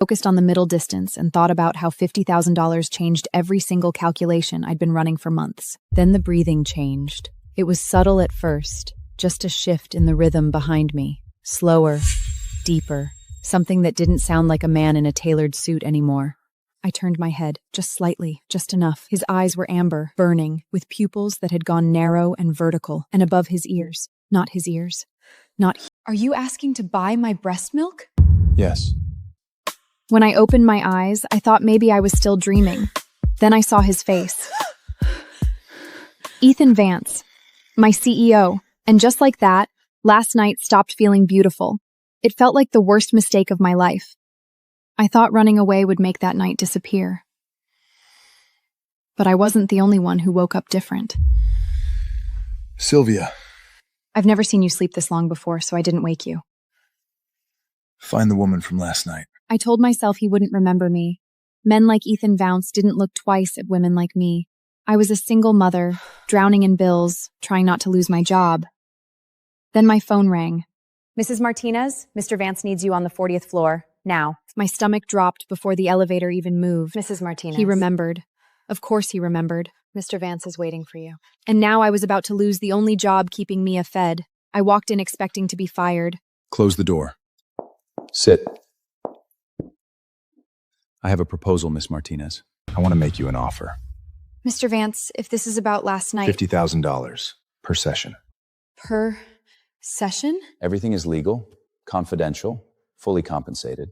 Focused on the middle distance and thought about how $50,000 changed every single calculation I'd been running for months. Then the breathing changed. It was subtle at first, just a shift in the rhythm behind me. Slower, deeper, something that didn't sound like a man in a tailored suit anymore. I turned my head, just slightly, just enough. His eyes were amber, burning, with pupils that had gone narrow and vertical, and above his ears. Not his ears. Are you asking to buy my breast milk? Yes. When I opened my eyes, I thought maybe I was still dreaming. Then I saw his face. Ethan Vance, my CEO. And just like that, last night stopped feeling beautiful. It felt like the worst mistake of my life. I thought running away would make that night disappear. But I wasn't the only one who woke up different. Sylvia. I've never seen you sleep this long before, so I didn't wake you. Find the woman from last night. I told myself he wouldn't remember me. Men like Ethan Vance didn't look twice at women like me. I was a single mother, drowning in bills, trying not to lose my job. Then my phone rang. Mrs. Martinez, Mr. Vance needs you on the 40th floor, now. My stomach dropped before the elevator even moved. Mrs. Martinez. He remembered. Of course he remembered. Mr. Vance is waiting for you. And now I was about to lose the only job keeping Mia fed. I walked in expecting to be fired. Close the door. Sit. I have a proposal, Miss Martinez. I want to make you an offer. Mr. Vance, if this is about last night... $50,000 per session. Per session? Everything is legal, confidential, fully compensated.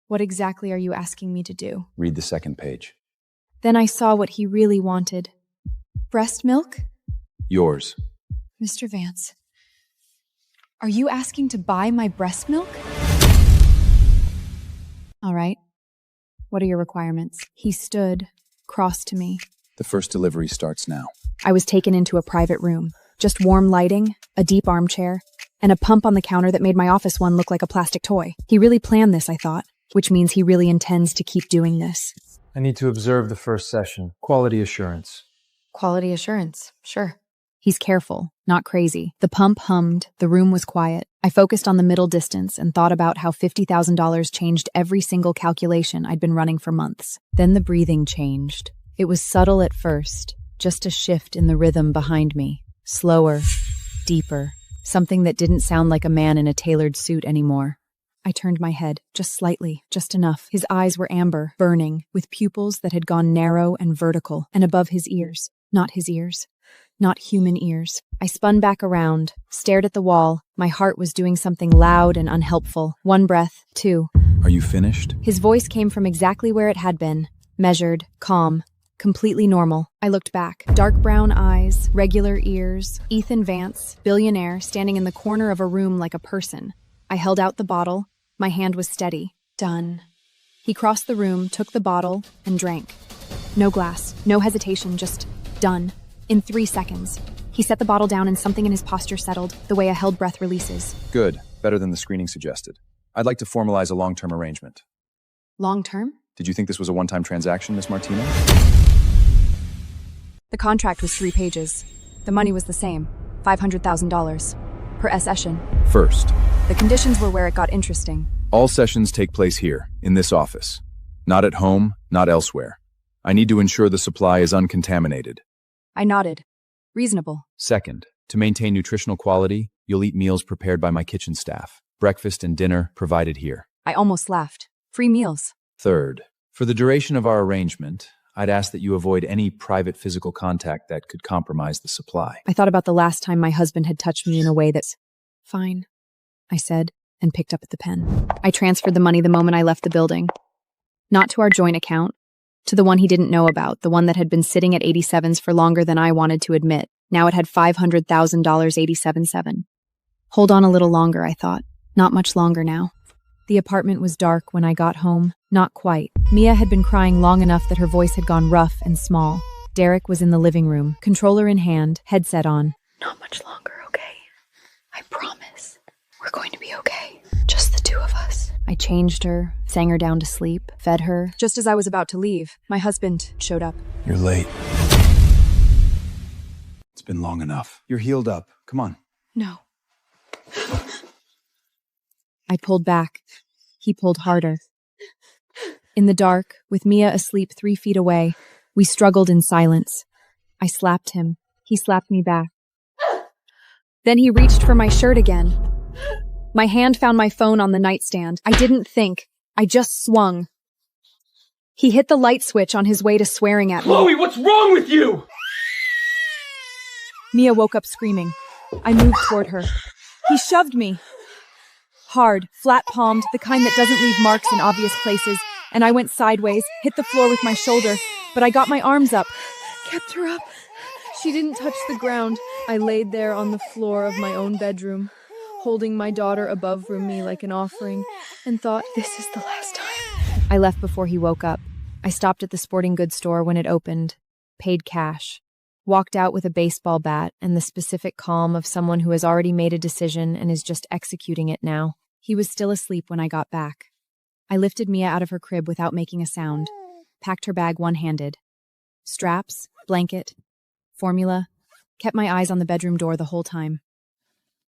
What exactly are you asking me to do? Read the second page. Then I saw what he really wanted. Breast milk? Yours. Mr. Vance, are you asking to buy my breast milk? All right. What are your requirements? He stood, crossed to me. The first delivery starts now. I was taken into a private room. Just warm lighting, a deep armchair, and a pump on the counter that made my office one look like a plastic toy. He really planned this, I thought, which means he really intends to keep doing this. I need to observe the first session. Quality assurance. Quality assurance, sure. He's careful, not crazy. The pump hummed, the room was quiet. I focused on the middle distance and thought about how $50,000 changed every single calculation I'd been running for months. Then the breathing changed. It was subtle at first, just a shift in the rhythm behind me. Slower, deeper, something that didn't sound like a man in a tailored suit anymore. I turned my head, just slightly, just enough. His eyes were amber, burning, with pupils that had gone narrow and vertical, and above his ears. Not his ears. Not human ears. I spun back around, stared at the wall. My heart was doing something loud and unhelpful. One breath, two. Are you finished? His voice came from exactly where it had been. Measured, calm, completely normal. I looked back. Dark brown eyes, regular ears, Ethan Vance, billionaire, standing in the corner of a room like a person. I held out the bottle. My hand was steady. Done. He crossed the room, took the bottle, and drank. No glass, no hesitation, just done. In 3 seconds. He set the bottle down and something in his posture settled, the way a held breath releases. Good. Better than the screening suggested. I'd like to formalize a long-term arrangement. Long-term? Did you think this was a one-time transaction, Miss Martinez? The contract was 3 pages. The money was the same, $500,000 per session. First, The conditions were where it got interesting. all sessions take place here, in this office. Not at home, not elsewhere. I need to ensure the supply is uncontaminated. I nodded. Reasonable. Second, to maintain nutritional quality, you'll eat meals prepared by my kitchen staff. Breakfast and dinner provided here. I almost laughed. Free meals. Third, for the duration of our arrangement, I'd ask that you avoid any private physical contact that could compromise the supply. I thought about the last time my husband had touched me in a way that's... Fine, I said, and picked up the pen. I transferred the money the moment I left the building. Not to our joint account, to the one he didn't know about, the one that had been sitting at 87s for longer than I wanted to admit. Now it had $500,000 87.7. Hold on a little longer, I thought. Not much longer now. The apartment was dark when I got home. Not quite. Mia had been crying long enough that her voice had gone rough and small. Derek was in the living room, controller in hand, headset on. Not much longer, okay? I promise. We're going to be okay. Just the two of us. I changed her, sang her down to sleep, fed her. Just as I was about to leave, my husband showed up. You're late. It's been long enough. You're healed up. Come on. No. I pulled back. He pulled harder. In the dark, with Mia asleep 3 feet away, we struggled in silence. I slapped him. He slapped me back. Then he reached for my shirt again. My hand found my phone on the nightstand. I didn't think. I just swung. He hit the light switch on his way to swearing at me. Chloe, what's wrong with you? Mia woke up screaming. I moved toward her. He shoved me. Hard, flat-palmed, the kind that doesn't leave marks in obvious places, and I went sideways, hit the floor with my shoulder, but I got my arms up. Kept her up. She didn't touch the ground. I laid there on the floor of my own bedroom, holding my daughter above me like an offering, and thought, this is the last time. I left before he woke up. I stopped at the sporting goods store when it opened, paid cash, walked out with a baseball bat and the specific calm of someone who has already made a decision and is just executing it now. He was still asleep when I got back. I lifted Mia out of her crib without making a sound, packed her bag one-handed. Straps, blanket, formula, kept my eyes on the bedroom door the whole time.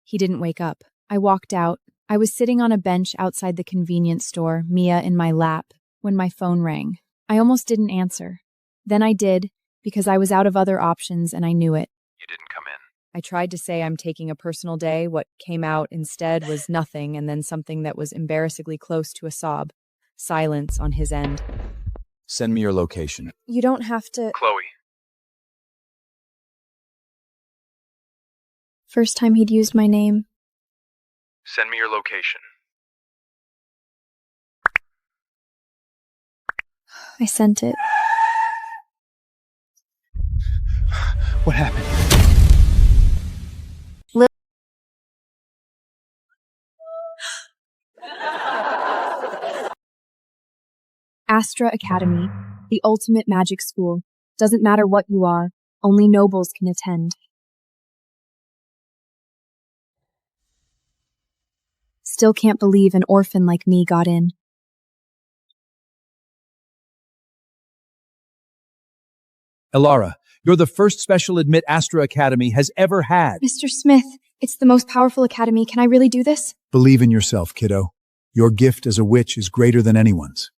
He didn't wake up. I walked out. I was sitting on a bench outside the convenience store, Mia in my lap, when my phone rang. I almost didn't answer. Then I did, because I was out of other options and I knew it. You didn't come in. I tried to say I'm taking a personal day. What came out instead was nothing and then something that was embarrassingly close to a sob. Silence on his end. Send me your location. You don't have to... Chloe. First time he'd used my name. Send me your location. I sent it. What happened? Astra Academy, the ultimate magic school. Doesn't matter what you are, only nobles can attend. Still can't believe an orphan like me got in. Elara, you're the first special admit Astra Academy has ever had. Mr. Smith, it's the most powerful academy. Can I really do this? Believe in yourself, kiddo. Your gift as a witch is greater than anyone's.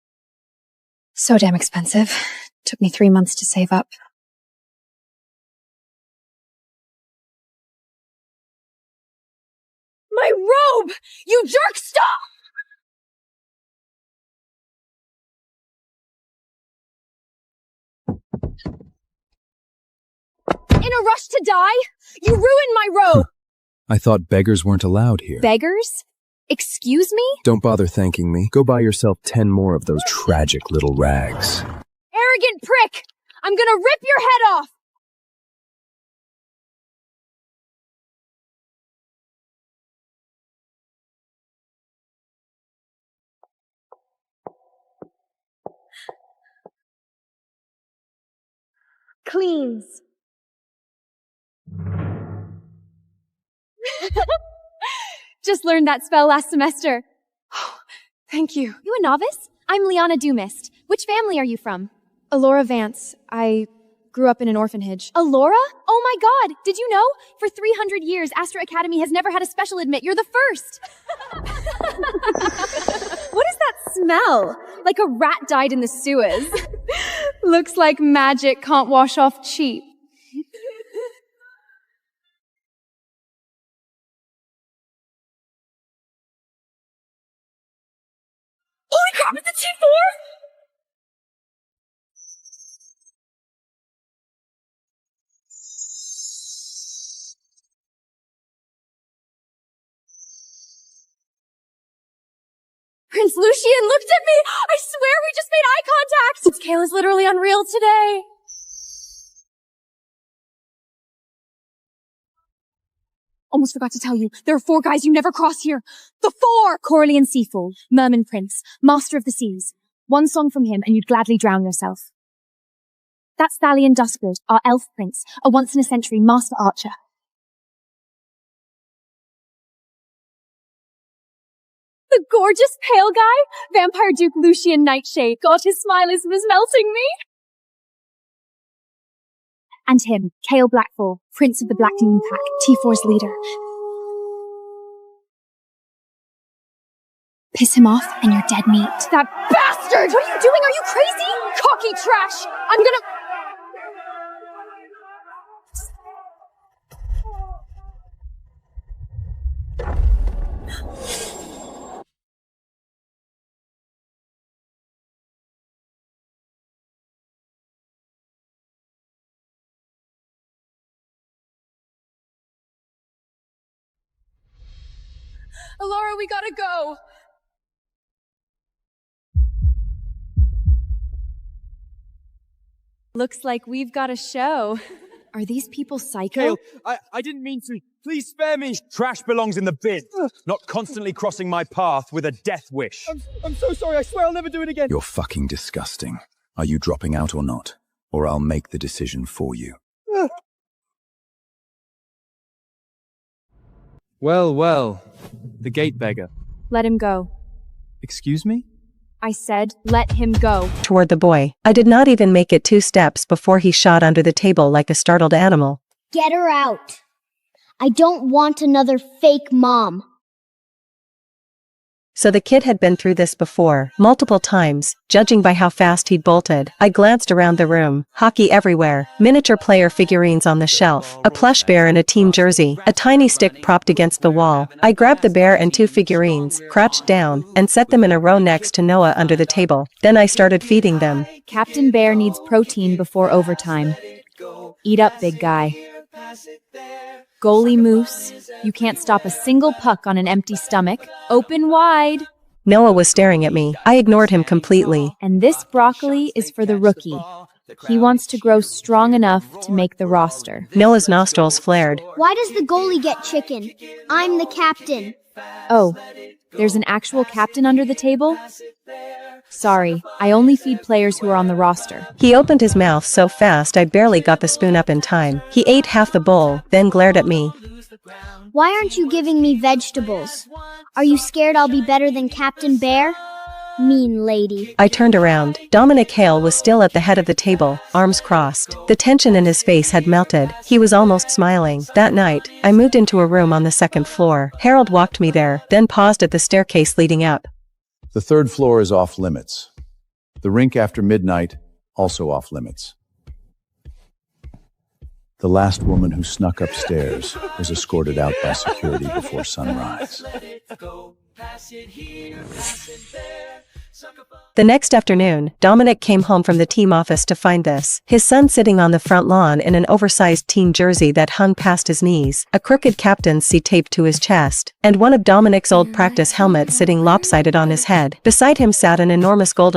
So damn expensive. Took me 3 months to save up. My robe! You jerk, stop! In a rush to die? You ruined my robe! I thought beggars weren't allowed here. Beggars? Excuse me? Don't bother thanking me. Go buy yourself 10 more of those tragic little rags. Arrogant prick! I'm gonna rip your head off! Cleans. Just learned that spell last semester. Oh, thank you. You a novice? I'm Liana Dumist. Which family are you from? Alora Vance. I grew up in an orphanage. Alora? Oh my god! Did you know? For 300 years, Astra Academy has never had a special admit. You're the first! What is that smell? Like a rat died in the sewers. Looks like magic can't wash off cheap. Holy crap, it's a T4? Prince Lucian looked at me! I swear we just made eye contact! This scale is literally unreal today. Almost forgot to tell you, there are 4 guys you never cross here. The 4! Corlean Seafool, Merman Prince, Master of the Seas. 1 song from him and you'd gladly drown yourself. That's Thalion Duskwood, our elf prince, a once-in-a-century master archer. The gorgeous pale guy, Vampire Duke Lucian Nightshade. God, his smile was melting me. And him, Kale Blackfall, Prince of the Black Moon Pack, T4's leader. Piss him off and you're dead meat. That bastard! bastard! What are you doing? Are you crazy? Cocky trash! I'm gonna... Laura, we gotta go! Looks like we've got a show. Are these people psycho? Kale, I didn't mean to. Please spare me. Trash belongs in the bin, not constantly crossing my path with a death wish. I'm so sorry. I swear I'll never do it again. You're fucking disgusting. Are you dropping out or not? Or I'll make the decision for you. Well, the gate beggar. Let him go. Excuse me? I said, let him go. Toward the boy. I did not even make it 2 steps before he shot under the table like a startled animal. Get her out. I don't want another fake mom. So the kid had been through this before, multiple times, judging by how fast he'd bolted. I glanced around the room, hockey everywhere, miniature player figurines on the shelf, a plush bear in a team jersey, a tiny stick propped against the wall. I grabbed the bear and 2 figurines, crouched down, and set them in a row next to Noah under the table. Then I started feeding them. Captain Bear needs protein before overtime. Eat up, big guy. Goalie Moose, you can't stop a single puck on an empty stomach. Open wide. Noah was staring at me. I ignored him completely. And this broccoli is for the rookie. He wants to grow strong enough to make the roster. Noah's nostrils flared. Why does the goalie get chicken? I'm the captain. Oh, there's an actual captain under the table? Sorry, I only feed players who are on the roster. He opened his mouth so fast I barely got the spoon up in time. He ate half the bowl, then glared at me. Why aren't you giving me vegetables? Are you scared I'll be better than Captain Bear? Mean lady. I turned around. Dominic Hale was still at the head of the table, arms crossed. The tension in his face had melted. He was almost smiling. That night, I moved into a room on the 2nd floor. Harold walked me there, then paused at the staircase leading up. The 3rd floor is off limits. The rink after midnight, also off limits. The last woman who snuck upstairs was escorted out by security before sunrise. The next afternoon, Dominic came home from the team office to find this. His son sitting on the front lawn in an oversized team jersey that hung past his knees, a crooked captain's C taped to his chest, and one of Dominic's old practice helmets sitting lopsided on his head. Beside him sat an enormous golden